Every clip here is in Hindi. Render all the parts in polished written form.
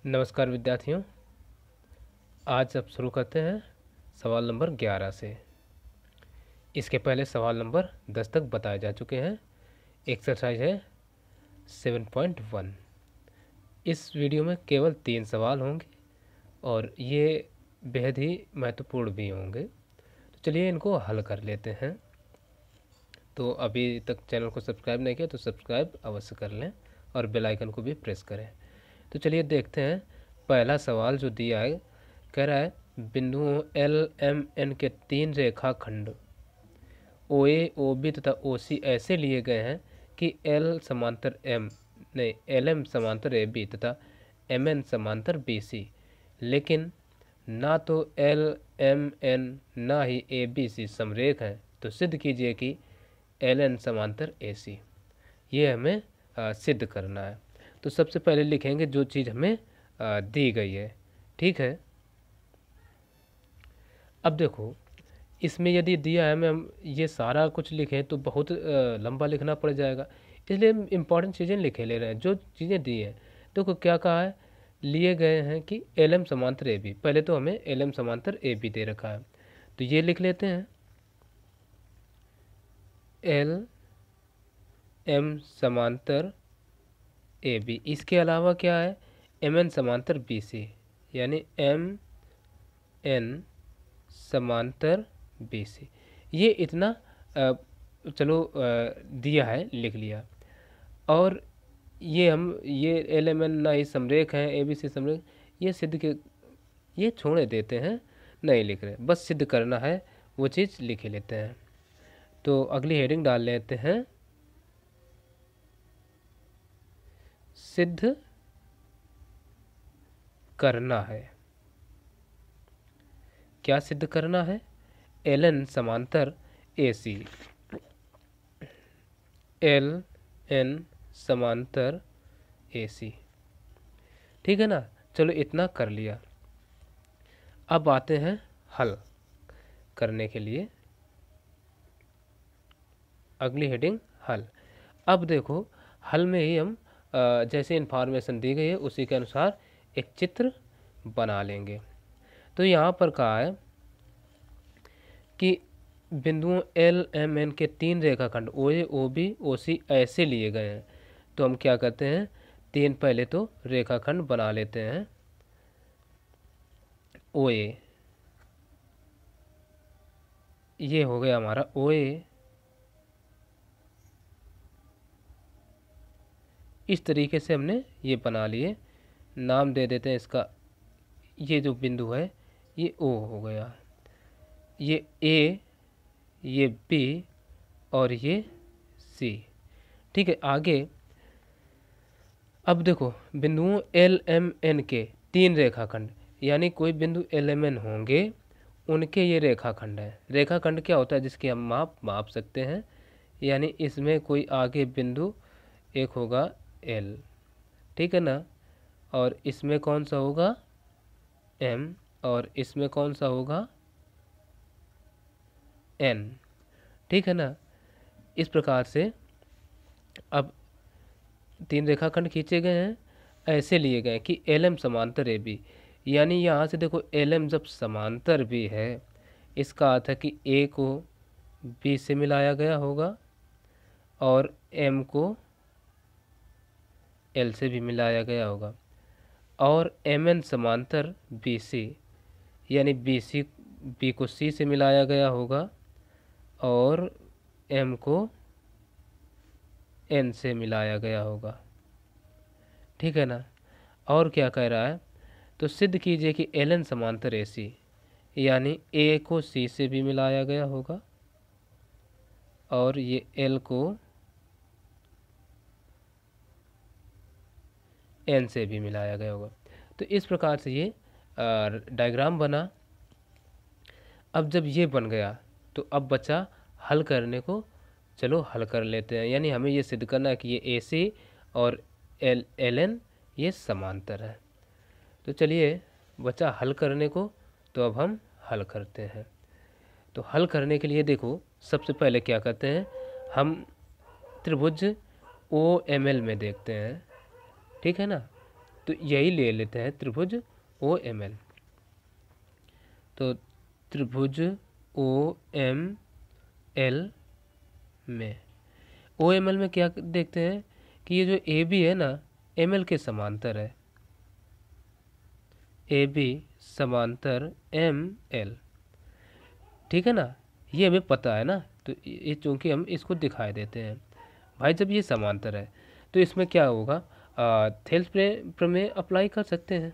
नमस्कार विद्यार्थियों। आज अब शुरू करते हैं सवाल नंबर 11 से। इसके पहले सवाल नंबर 10 तक बताए जा चुके हैं। एक्सरसाइज है 7.1। इस वीडियो में केवल 3 सवाल होंगे और ये बेहद ही महत्वपूर्ण भी होंगे। तो चलिए इनको हल कर लेते हैं। तो अभी तक चैनल को सब्सक्राइब नहीं किया तो सब्सक्राइब अवश्य कर लें और बेल आइकन को भी प्रेस करें। तो चलिए देखते हैं। पहला सवाल जो दिया है, कह रहा है बिंदुओं एल एम एन के 3 रेखाखंड ओ ए ओ बी तथा ओ सी ऐसे लिए गए हैं कि एल समांतर एम नहीं एल एम समांतर ए बी तथा एम एन समांतर बी सी, लेकिन ना तो एल एम एन ना ही ए बी सी समरेख हैं। तो सिद्ध कीजिए कि एल एन समांतर ए सी। ये हमें सिद्ध करना है। तो सबसे पहले लिखेंगे जो चीज़ हमें दी गई है। ठीक है। अब देखो, इसमें यदि दिया है, हम ये सारा कुछ लिखें तो बहुत लंबा लिखना पड़ जाएगा, इसलिए हम इम्पॉर्टेंट चीज़ें लिखे ले रहे हैं। जो चीज़ें दी हैं, देखो क्या कहा है, लिए गए हैं कि एल एम समांतर ए बी। पहले तो हमें एल एम समांतर ए बी दे रखा है, तो ये लिख लेते हैं एल एम समांतर ए बी। इसके अलावा क्या है, एम एन समांतर बी सी, यानी एम एन समांतर बी सी। ये इतना चलो दिया है, लिख लिया। और ये एल एम एन ना ही समरेख हैं, ए बी सी समरेख, ये सिद्ध के ये छोड़े देते हैं, नहीं लिख रहे, बस सिद्ध करना है वो चीज़ लिख लेते हैं। तो अगली हेडिंग डाल लेते हैं, सिद्ध करना है। क्या सिद्ध करना है? एल एन समांतर ए सी, एल एन समांतर ए सी। ठीक है ना। चलो इतना कर लिया। अब आते हैं हल करने के लिए। अगली हेडिंग हल। अब देखो, हल में ही हम जैसे इन्फॉर्मेशन दी गई है उसी के अनुसार एक चित्र बना लेंगे। तो यहाँ पर कहा है कि बिंदुओं एल एम एन के 3 रेखाखंड ओ ए ओ बी ओ सी ऐसे लिए गए हैं। तो हम क्या करते हैं, 3 पहले तो रेखाखंड बना लेते हैं। ओ ए, ये हो गया हमारा ओ ए। इस तरीके से हमने ये बना लिए। नाम दे देते हैं इसका, ये जो बिंदु है ये ओ हो गया, ये ए, ये बी और ये सी। ठीक है। आगे अब देखो, बिंदुओं एल एम एन के 3 रेखाखंड, यानी कोई बिंदु एल एम एन होंगे उनके ये रेखाखंड है। रेखाखंड क्या होता है, जिसकी हम माप सकते हैं। यानी इसमें कोई आगे बिंदु एक होगा एल, ठीक है ना, और इसमें कौन सा होगा एम, और इसमें कौन सा होगा एन। ठीक है ना। इस प्रकार से अब 3 रेखाखंड खींचे गए हैं, ऐसे लिए गए कि एल एम समांतर ए बी। यानी यहाँ से देखो, एल एम जब समांतर भी है, इसका अर्थ है कि ए को बी से मिलाया गया होगा और एम को एल से भी मिलाया गया होगा। और एम एन समांतर बी सी, यानी बी को सी से मिलाया गया होगा और एम को एन से मिलाया गया होगा। ठीक है ना। और क्या कह रहा है, तो सिद्ध कीजिए कि एल एन समांतर ए सी, यानी ए को सी से भी मिलाया गया होगा और ये एल को एन से भी मिलाया गया होगा। तो इस प्रकार से ये डायग्राम बना। अब जब ये बन गया तो अब बचा हल करने को। चलो हल कर लेते हैं। यानी हमें ये सिद्ध करना है कि ये ए सी और एल एन ये समांतर है। तो चलिए बचा हल करने को, तो अब हम हल करते हैं। तो हल करने के लिए देखो, सबसे पहले क्या करते हैं, हम त्रिभुज ओ एम एल में देखते हैं। ठीक है ना। तो यही ले लेते हैं त्रिभुज OML। तो त्रिभुज OML में OML में क्या देखते हैं कि ये जो AB है ना ML के समांतर है, AB समांतर ML, ठीक है ना, ये हमें पता है ना। तो ये चूँकि हम इसको दिखाई देते हैं भाई, जब ये समांतर है तो इसमें क्या होगा, थेल्स प्रमेय अप्लाई कर सकते हैं।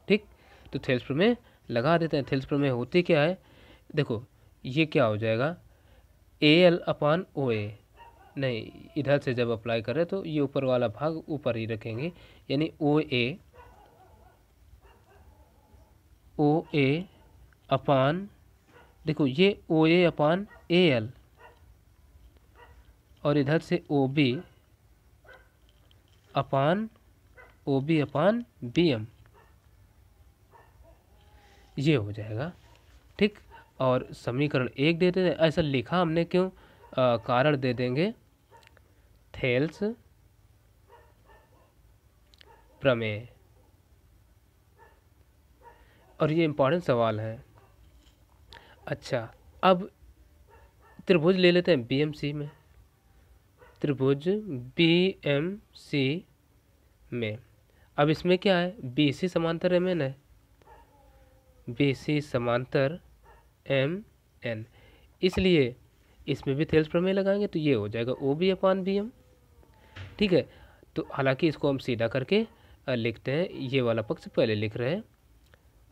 ठीक, तो थेल्स प्रमेय लगा देते हैं। थेल्स प्रमेय होती क्या है, देखो ये क्या हो जाएगा, AL अपान OA, नहीं इधर से जब अप्लाई करें तो ये ऊपर वाला भाग ऊपर ही रखेंगे, यानी OA अपान, देखो ये OA अपान AL, और इधर से OB अपान BM, ये हो जाएगा। ठीक, और समीकरण 1 दे देते हैं। ऐसा लिखा हमने क्यों, कारण दे देंगे, थेल्स प्रमेय, और ये इंपॉर्टेंट सवाल है। अच्छा, अब त्रिभुज ले लेते हैं BMC में। त्रिभुज BMC में अब इसमें क्या है, BC समांतर MN है, BC समांतर MN, इसलिए इसमें भी थेल्स प्रमेय लगाएंगे तो ये हो जाएगा OB अपान BM। ठीक है, तो हालांकि इसको हम सीधा करके लिखते हैं, ये वाला पक्ष पहले लिख रहे हैं,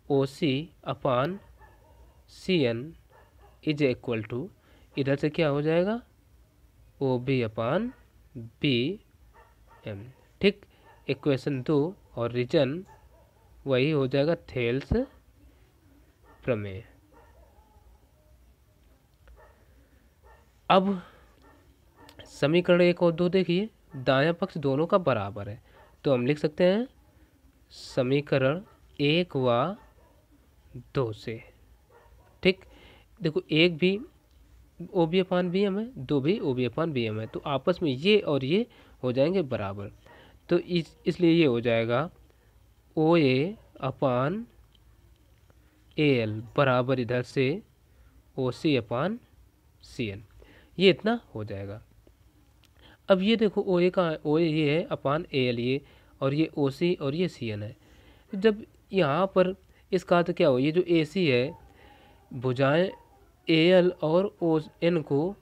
OC upon CN is equal to, इधर से क्या हो जाएगा, OB अपान BM। ठीक, इक्वेशन 2 और रीजन वही हो जाएगा थेल्स प्रमेय। अब समीकरण 1 और 2 देखिए, दायां पक्ष दोनों का बराबर है, तो हम लिख सकते हैं समीकरण 1 व 2 से। ठीक, देखो एक भी OB अपान BM है, 2 भी OB अपान BM है, तो आपस में ये और ये हो जाएंगे बराबर, तो इसलिए ये हो जाएगा OA अपान AL बराबर इधर से OC अपान CN, ये इतना हो जाएगा। अब ये देखो OA का, OA ये है अपान AL ये, और ये OC और ये CN है। जब यहाँ पर इसका अर्थ क्या हो, ये जो AC है भुजाएं AL और ON को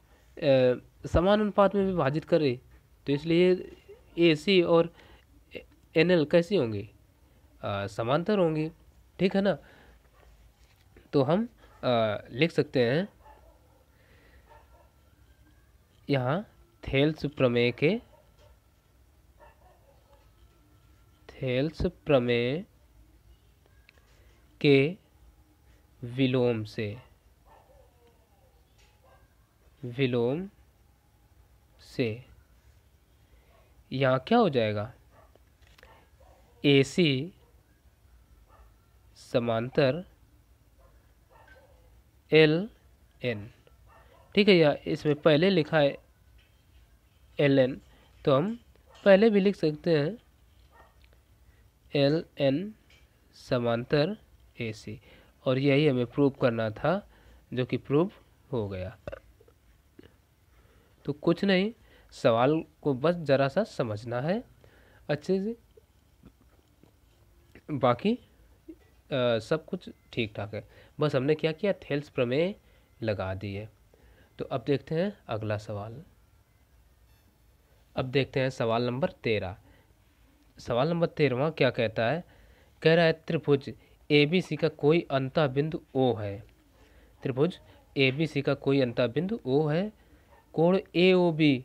समान अनुपात में विभाजित करे, तो इसलिए AC और NL कैसी होंगी, समांतर होंगी। ठीक है ना, तो हम लिख सकते हैं यहाँ थेल्स प्रमेय के विलोम से यहाँ क्या हो जाएगा, AC समांतर LN। ठीक है, या इसमें पहले लिखा है LN, तो हम पहले भी लिख सकते हैं LN समांतर AC, और यही हमें प्रूव करना था, जो कि प्रूव हो गया। तो कुछ नहीं, सवाल को बस जरा सा समझना है अच्छे से, बाकी सब कुछ ठीक ठाक है। बस हमने क्या किया, थेल्स प्रमेय लगा दिए। तो अब देखते हैं अगला सवाल। अब देखते हैं सवाल नंबर 13। सवाल नंबर 13वां क्या कहता है, कह रहा है त्रिभुज ABC का कोई अंतः बिंदु O है। त्रिभुज ABC का कोई अंतः बिंदु O है, कोण AOB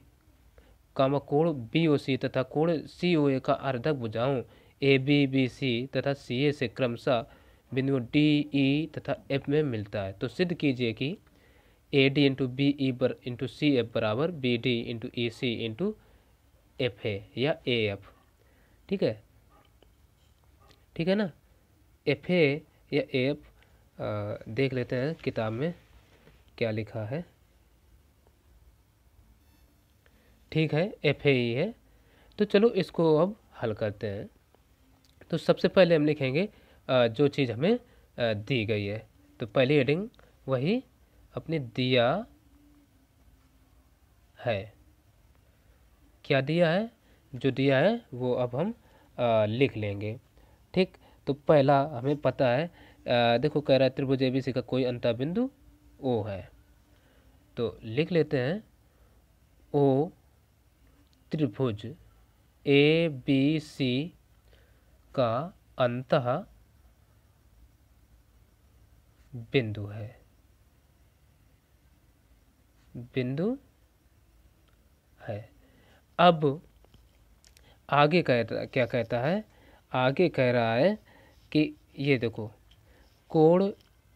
कामा कोण BOC तथा कोण COA का अर्धक भुजाओं ABBC तथा CA से क्रमशः बिंदु DE तथा F में मिलता है। तो सिद्ध कीजिए कि AD into BE into CF बराबर BD into EC into FA या AF। ठीक है, ठीक है ना, FA या AF देख लेते हैं किताब में क्या लिखा है। ठीक है, FA ही है, तो चलो इसको अब हल करते हैं। तो सबसे पहले हम लिखेंगे जो चीज़ हमें दी गई है। तो पहली हेडिंग वही अपनी दिया है। क्या दिया है? जो दिया है वो अब हम लिख लेंगे। ठीक, तो पहला हमें पता है, देखो कह रहा है त्रिभुज एबीसी का कोई अंतःबिंदु ओ है। तो लिख लेते हैं ओ त्रिभुज ए बी सी का अंतः बिंदु है। बिंदु है। अब आगे क्या कहता है? आगे कह रहा है कि ये देखो कोण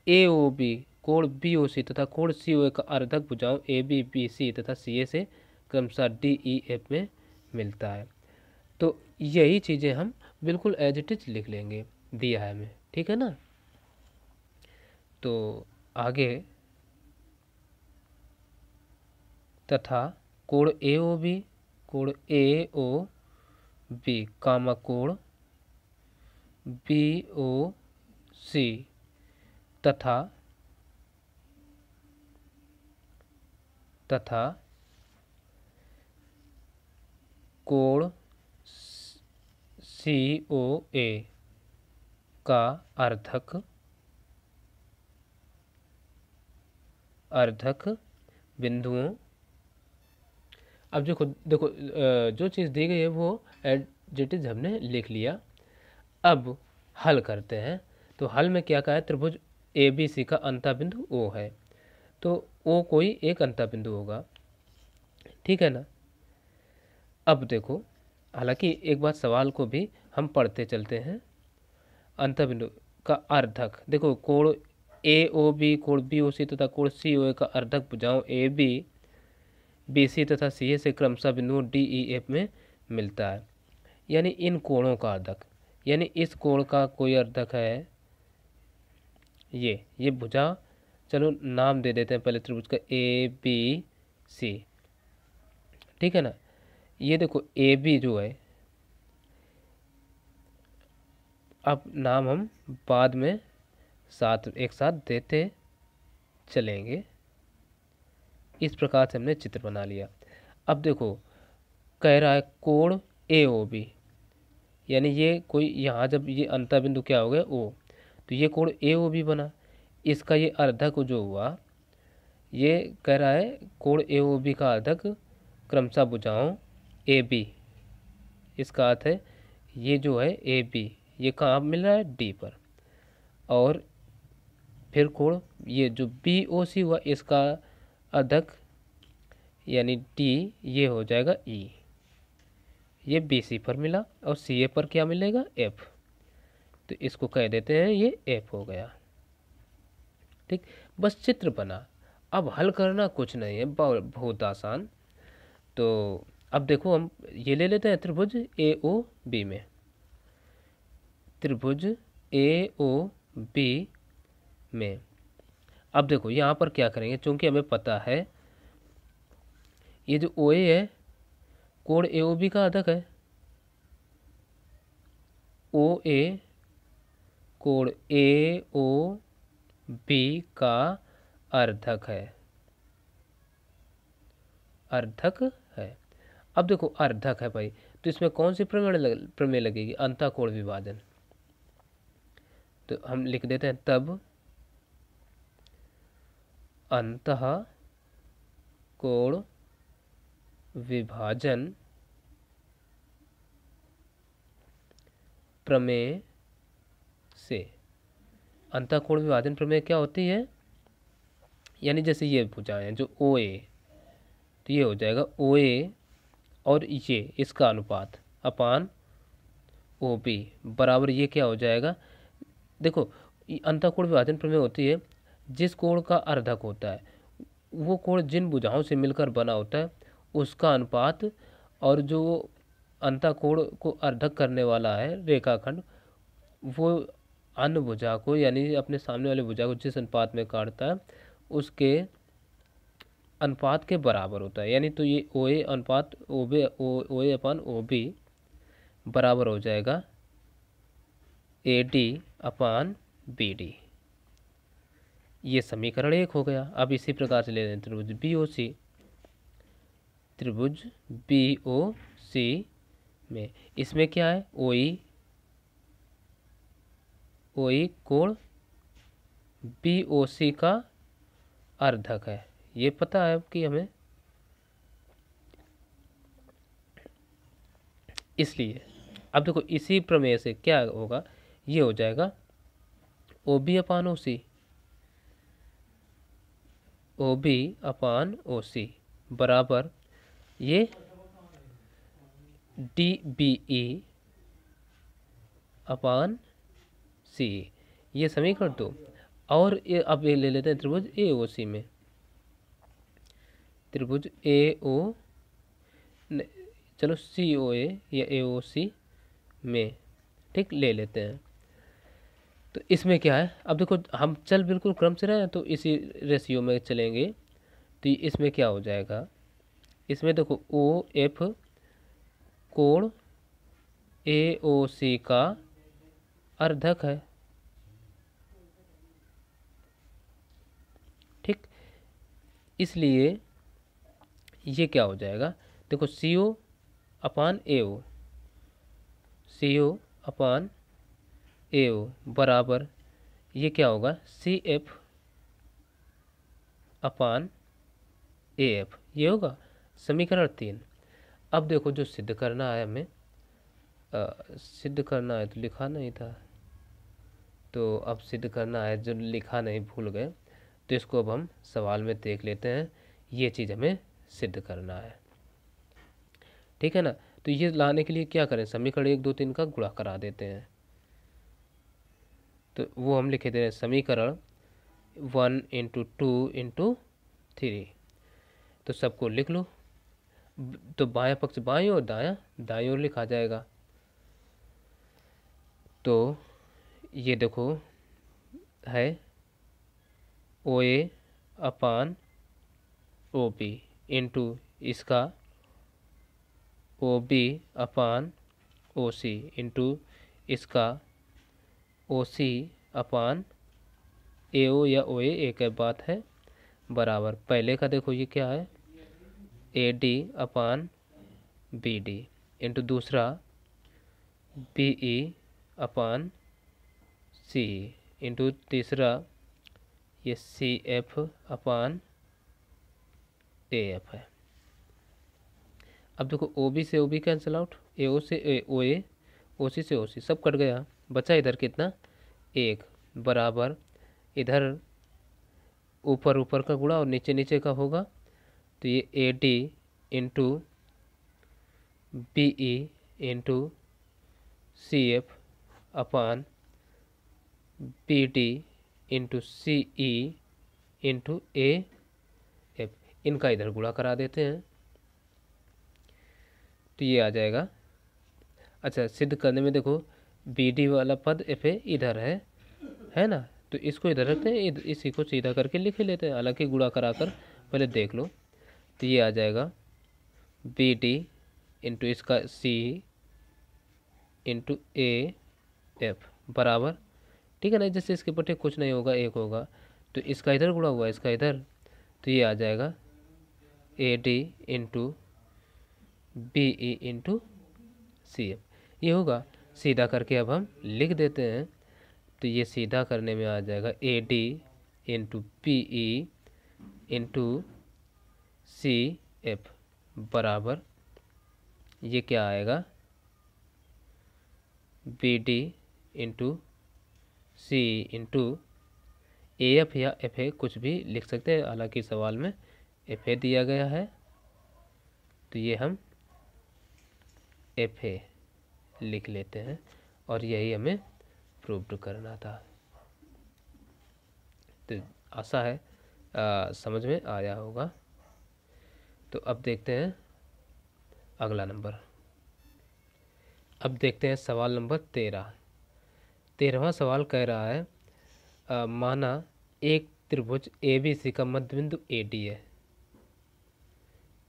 ए ओ बी, कोण बी ओ सी तथा कोण सी ओ ए का अर्धक भुजाओं ए बी बी सी तथा सी ए से क्रमशः डी ई एफ में मिलता है। तो यही चीज़ें हम बिल्कुल एज इट इज लिख लेंगे, दिया है हमें, ठीक है ना। तो आगे तथा कोण ए ओ बी, कोण ए ओ बी कामा कोण बी ओ सी तथा कोण सी ओ ए का अर्धक बिंदुओं। अब देखो जो चीज़ दी गई है वो एज इट इज हमने लिख लिया। अब हल करते हैं। तो हल में क्या कहा है? त्रिभुज ए बी सी का अंतःबिंदु ओ है। तो ओ कोई एक अंतःबिंदु होगा, ठीक है ना। अब देखो, हालांकि एक बार सवाल को भी हम पढ़ते चलते हैं। अंतःबिंदु का अर्धक, देखो कोण ए ओ बी, कोण बी ओ सी तथा कोण सी ओ ए का अर्धक भुजाओं ए बी बी सी तथा सी ए से क्रमशः बिंदुओं डी ई एफ में मिलता है। यानी इन कोणों का अर्धक, यानी इस कोण का कोई अर्धक है, ये भुजा, चलो नाम दे देते हैं पहले त्रिभुज का ए बी सी, ठीक है ना। ये देखो ए बी जो है, अब नाम हम बाद में एक साथ देते चलेंगे। इस प्रकार से हमने चित्र बना लिया। अब देखो कह रहा है कोण ए ओ बी, यानी ये कोई यहाँ जब ये अंतःबिंदु क्या हो गया ओ, तो ये कोण ए ओ बी बना। इसका ये अर्धक जो हुआ, ये कह रहा है कोण ए ओ बी का अर्धक क्रमशः भुजाओं ए बी। इसका अर्थ है ये जो है ए बी, ये कहाँ मिल रहा है? डी पर। और फिर कोण ये जो बी ओ सी हुआ, इसका अर्धक यानी डी, ये हो जाएगा ई। ये बी सी पर मिला और सी ए पर क्या मिलेगा? एफ। तो इसको कह देते हैं ये एफ हो गया। ठीक, बस चित्र बना। अब हल करना कुछ नहीं है, बहुत आसान। तो अब देखो हम ये ले लेते हैं त्रिभुज ए ओ बी में। त्रिभुज ए ओ बी में अब देखो यहाँ पर क्या करेंगे, चूंकि हमें पता है ये जो ओ ए है कोण ए ओ बी का अर्धक है। ओ ए कोण ए ओ बी का अर्धक है, अर्धक है। अब देखो अर्धक है भाई, तो इसमें कौन सी प्रमेय लगेगी? अंतःकोण विभाजन। तो हम लिख देते हैं तब अंतःकोण विभाजन प्रमेय से। अंतःकोण विभाजन प्रमेय क्या होती है? यानी जैसे ये भुजाएं जो ओ ए, तो ये हो जाएगा ओ ए और ये इसका अनुपात अपान ओ बी बराबर ये क्या हो जाएगा? देखो अंतःकोण विभाजन प्रमेय होती है, जिस कोण का अर्धक होता है वो कोण जिन भुजाओं से मिलकर बना होता है उसका अनुपात, और जो अंतःकोण को अर्धक करने वाला है रेखाखंड, वो अन्य भुजा को यानी अपने सामने वाले भुजा को जिस अनुपात में काटता है उसके अनुपात के बराबर होता है। यानी तो ये ओ ए अनुपात ओ ए अपान ओ बी बराबर हो जाएगा AD अपान BD। ये समीकरण 1 हो गया। अब इसी प्रकार से ले लें त्रिभुज BOC। त्रिभुज BOC में इसमें क्या है, OE कोण BOC का अर्धक है, ये पता है कि हमें। इसलिए अब देखो इसी प्रमेय से क्या होगा, ये हो जाएगा OB अपान OC, OB अपान OC बराबर ये DBE अपान CE। ये समीकरण 2। और ये अब ये ले लेते हैं त्रिभुज AOC में। त्रिभुज चलो COA या AOC में, ठीक, ले लेते हैं। तो इसमें क्या है, अब देखो हम चल बिल्कुल क्रम से रहे हैं तो इसी रेशियो में चलेंगे। तो इसमें क्या हो जाएगा, इसमें देखो OF कोण AOC का अर्धक है, ठीक। इसलिए ये क्या हो जाएगा, देखो CO अपान AO, CO अपान AO बराबर ये क्या होगा, CF अपान AF, ये होगा समीकरण 3। अब देखो जो सिद्ध करना है हमें, सिद्ध करना है तो लिखा नहीं था, तो अब सिद्ध करना है, जो लिखा नहीं भूल गए, तो इसको अब हम सवाल में देख लेते हैं। ये चीज़ हमें सिद्ध करना है, ठीक है ना। तो ये लाने के लिए क्या करें, समीकरण 1 2 3 का गुणा करा देते हैं। तो वो हम लिखे दे रहे हैं समीकरण 1 × 2 × 3। तो सबको लिख लो। तो बायां पक्ष बाईं और दाईं ओर लिखा जाएगा। तो ये देखो है OA अपान OB इंटू इसका OB अपान OC इंटू इसका OC अपान AO या OA एक है बात है, बराबर पहले का देखो ये क्या है, AD अपान BD इंटू दूसरा BE अपान CE इंटू तीसरा ये CF अपान AF है। अब देखो OB से OB कैंसिल आउट, AO से OA, OC से OC सब कट गया, बचा इधर कितना, 1 बराबर इधर ऊपर ऊपर का गुणा और नीचे नीचे का होगा। तो ये AD into BE into CF upon BD into CE into AF, इनका इधर गुणा करा देते हैं तो ये आ जाएगा। अच्छा सिद्ध करने में देखो BD वाला पद FA इधर है ना, तो इसको इधर रखते हैं, इसी को सीधा करके लिख लेते हैं, हालांकि गुणा कराकर पहले देख लो। तो ये आ जाएगा BD इंटू इसका CE इंटू AF बराबर, ठीक है ना, जैसे इसके पट्टे कुछ नहीं होगा, 1 होगा, तो इसका इधर गुणा हुआ इसका इधर, तो ये आ जाएगा AD into BE into CF, ये होगा। सीधा करके अब हम लिख देते हैं। तो ये सीधा करने में आ जाएगा AD into BE into CF बराबर ये क्या आएगा, BD into CE into AF या FA कुछ भी लिख सकते हैं, हालांकि सवाल में FA दिया गया है, तो ये हम FA लिख लेते हैं और यही हमें प्रूव्ड करना था। तो आशा है समझ में आया होगा। तो अब देखते हैं अगला नंबर। अब देखते हैं सवाल नंबर 13वां सवाल कह रहा है माना एक त्रिभुज ABC का मध्य बिंदु AD है,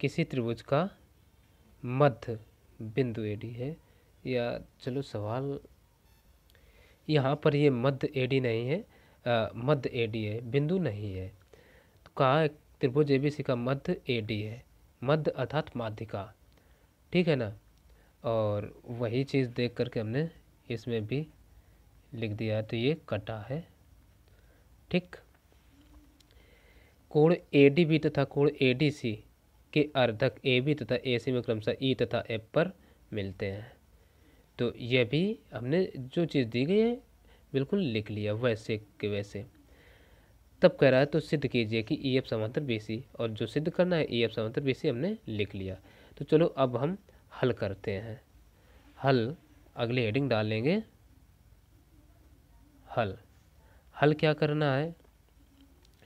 किसी त्रिभुज का मध्य बिंदु AD है, या चलो सवाल यहाँ पर ये मध्य एडी नहीं है, मध्य एडी है, बिंदु नहीं है। तो कहा है त्रिभुज एबीसी का मध्य एडी है, मध्य अर्थात माध्यिका, ठीक है ना। और वही चीज़ देख करके हमने इसमें भी लिख दिया है, तो ये कटा है, ठीक। कोण एडीबी तथा कोण एडीसी के अर्धक AB तथा AC में क्रमशः E तथा F पर मिलते हैं। तो यह भी हमने जो चीज़ दी गई है बिल्कुल लिख लिया वैसे के वैसे। तब कह रहा है तो सिद्ध कीजिए कि EF समांतर BC, और जो सिद्ध करना है EF समांतर BC हमने लिख लिया। तो चलो अब हम हल करते हैं। हल अगली हेडिंग डाल लेंगे, हल। हल क्या करना है,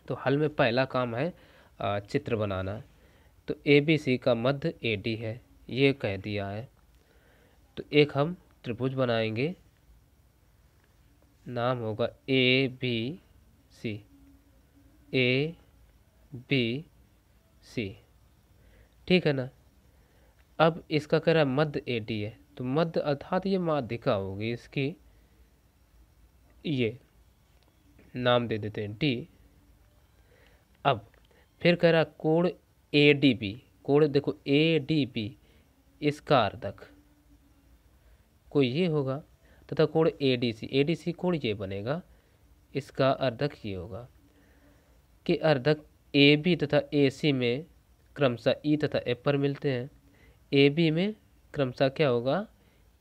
तो हल में पहला काम है चित्र बनाना। तो ABC का मध्य AD है, ये कह दिया है। तो एक हम त्रिभुज बनाएंगे, नाम होगा ABC, ABC, ठीक है ना। अब इसका कह रहा है मध्य AD है, तो मध्य अर्थात ये माध्यिका होगी इसकी, ये नाम दे देते हैं D। अब फिर कह रहा है कोण ADB, कोण देखो ADB, इसका अर्धक कोई ये होगा, तथा कोण ADC, ADC कोण ये बनेगा, इसका अर्धक ये होगा कि अर्धक AB तथा AC में क्रमशः E तथा F पर मिलते हैं। AB में क्रमशः क्या होगा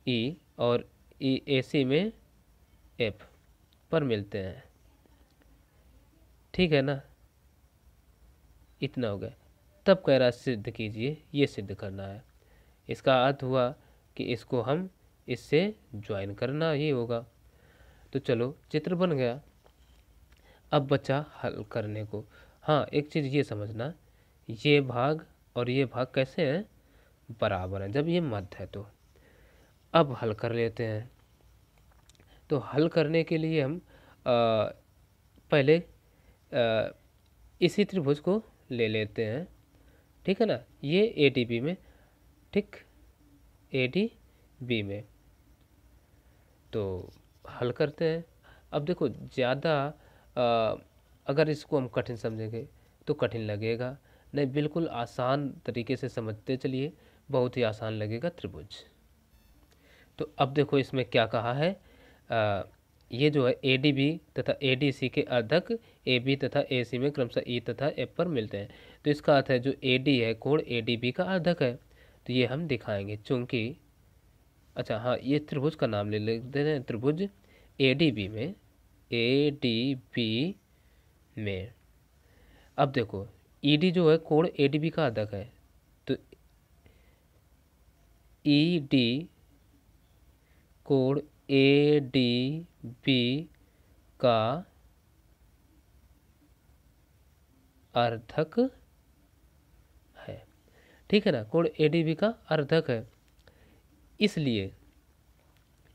E, और AC में F पर मिलते हैं, ठीक है ना। इतना हो गया। तब कह रहा सिद्ध कीजिए, ये सिद्ध करना है। इसका अर्थ हुआ कि इसको हम इससे ज्वाइन करना ही होगा। तो चलो चित्र बन गया, अब बचा हल करने को। हाँ, एक चीज़ ये समझना, ये भाग और ये भाग कैसे हैं, बराबर हैं जब ये मध्य है। तो अब हल कर लेते हैं। तो हल करने के लिए हम पहले इसी त्रिभुज को ले लेते हैं, ठीक है ना। ये ADB में, ठीक, ADB में। तो हल करते हैं। अब देखो ज़्यादा अगर इसको हम कठिन समझेंगे तो कठिन लगेगा, नहीं बिल्कुल आसान तरीके से समझते चलिए, बहुत ही आसान लगेगा त्रिभुज। तो अब देखो इसमें क्या कहा है, ये जो है ADB तथा ADC के अर्धक AB तथा AC में क्रमशः E तथा F पर मिलते हैं। तो इसका अर्थ है जो AD है कोण ADB का अर्धक है। तो ये हम दिखाएंगे, चूंकि अच्छा हाँ, ये त्रिभुज का नाम ले लेते हैं, त्रिभुज ADB में, ADB में। अब देखो ED जो है कोण ADB का अर्धक है, तो ED कोण ADB का अर्धक है, ठीक है ना। कोण ADB का अर्धक है, इसलिए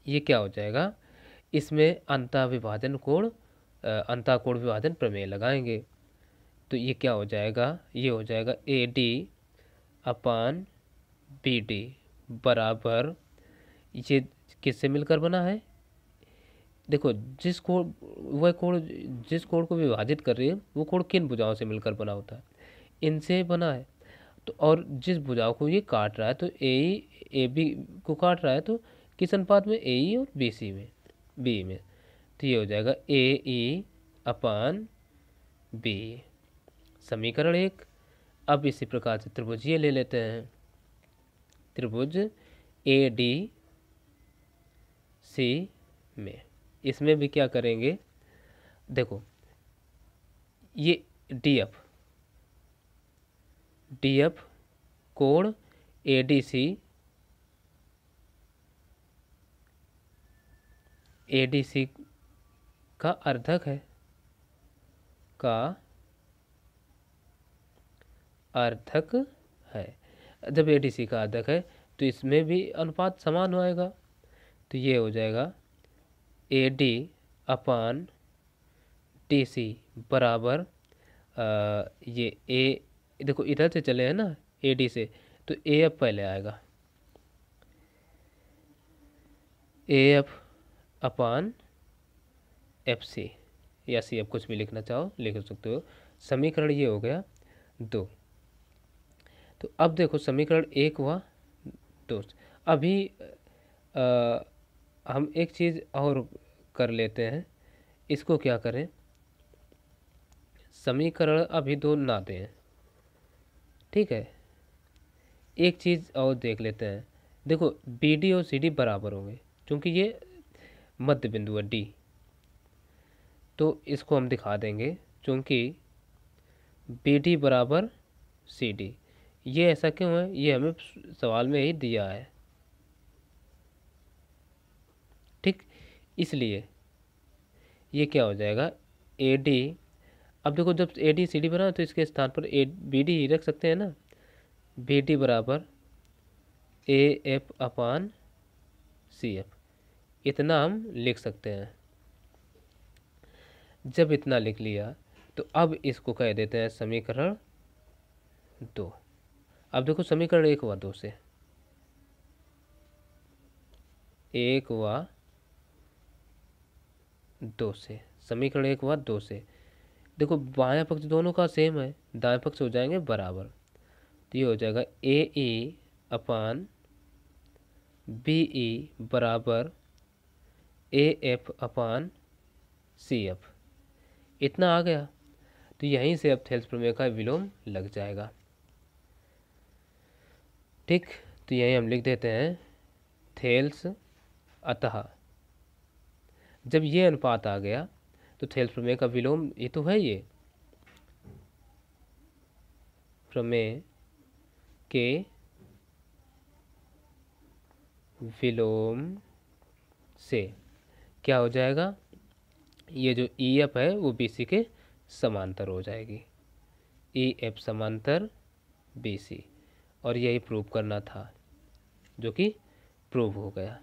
ये क्या हो जाएगा, इसमें अंतःविभाजन कोण, अंतःकोण विभाजन प्रमेय लगाएंगे। तो ये क्या हो जाएगा, ये हो जाएगा AD अपान BD बराबर, ये किससे मिलकर बना है, देखो जिस कोण, वह कोण जिस कोण को विभाजित कर रही है वो कोण किन भुजाओं से मिलकर बना होता है, इनसे बना है। तो और जिस भुजाओं को ये काट रहा है, तो AE AB को काट रहा है, तो किस अनुपात में, AE और BC में, B में। तो ये हो जाएगा AE अपान B, समीकरण 1। अब इसी प्रकार से त्रिभुज ये ले लेते हैं, त्रिभुज ADC में, इसमें भी क्या करेंगे, देखो ये DF कोण ADC का अर्धक है, का अर्धक है। जब ADC का अर्धक है तो इसमें भी अनुपात समान होएगा। तो ये हो जाएगा AD अपान DC बराबर, ये A, देखो इधर से चले हैं ना AD से, तो AF पहले आएगा, A F upon F C या सी एफ, कुछ भी लिखना चाहो लिख सकते हो। समीकरण ये हो गया 2। तो अब देखो समीकरण 1 हुआ 2। अभी हम एक चीज़ और कर लेते हैं। इसको क्या करें, समीकरण अभी 2 ना दें, ठीक है। एक चीज़ और देख लेते हैं। देखो बी डी और सी डी बराबर होंगे, क्योंकि ये मध्य बिंदु है डी। तो इसको हम दिखा देंगे, क्योंकि बी डी बराबर सी डी। ये ऐसा क्यों है, ये हमें सवाल में ही दिया है, ठीक। इसलिए ये क्या हो जाएगा, ए डी। अब देखो जब ए डी सी डी बना तो इसके स्थान पर ए बी डी ही रख सकते हैं ना। बी डी बराबर A F upon C F, इतना हम लिख सकते हैं। जब इतना लिख लिया तो अब इसको कह देते हैं समीकरण 2। अब देखो समीकरण 1 हुआ 2 से, 1 हुआ 2 से, समीकरण 1 हुआ 2 से। देखो बायां पक्ष दोनों का सेम है, दाएं पक्ष हो जाएंगे बराबर। तो ये हो जाएगा ए ई अपान बी ई बराबर A F upon C F, इतना आ गया। तो यहीं से अब थेल्स प्रमेय का विलोम लग जाएगा, ठीक। तो यहीं हम लिख देते हैं थेल्स, अतः जब ये अनुपात आ गया तो थेल्स प्रमेय का विलोम ये तो है, ये प्रमेय के विलोम से क्या हो जाएगा, ये जो ई एफ है वो बी सी के समांतर हो जाएगी। ई एफ समांतर बी सी, और यही प्रूव करना था, जो कि प्रूव हो गया।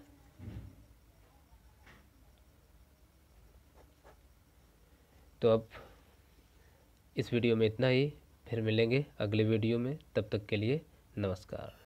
तो अब इस वीडियो में इतना ही, फिर मिलेंगे अगले वीडियो में। तब तक के लिए नमस्कार।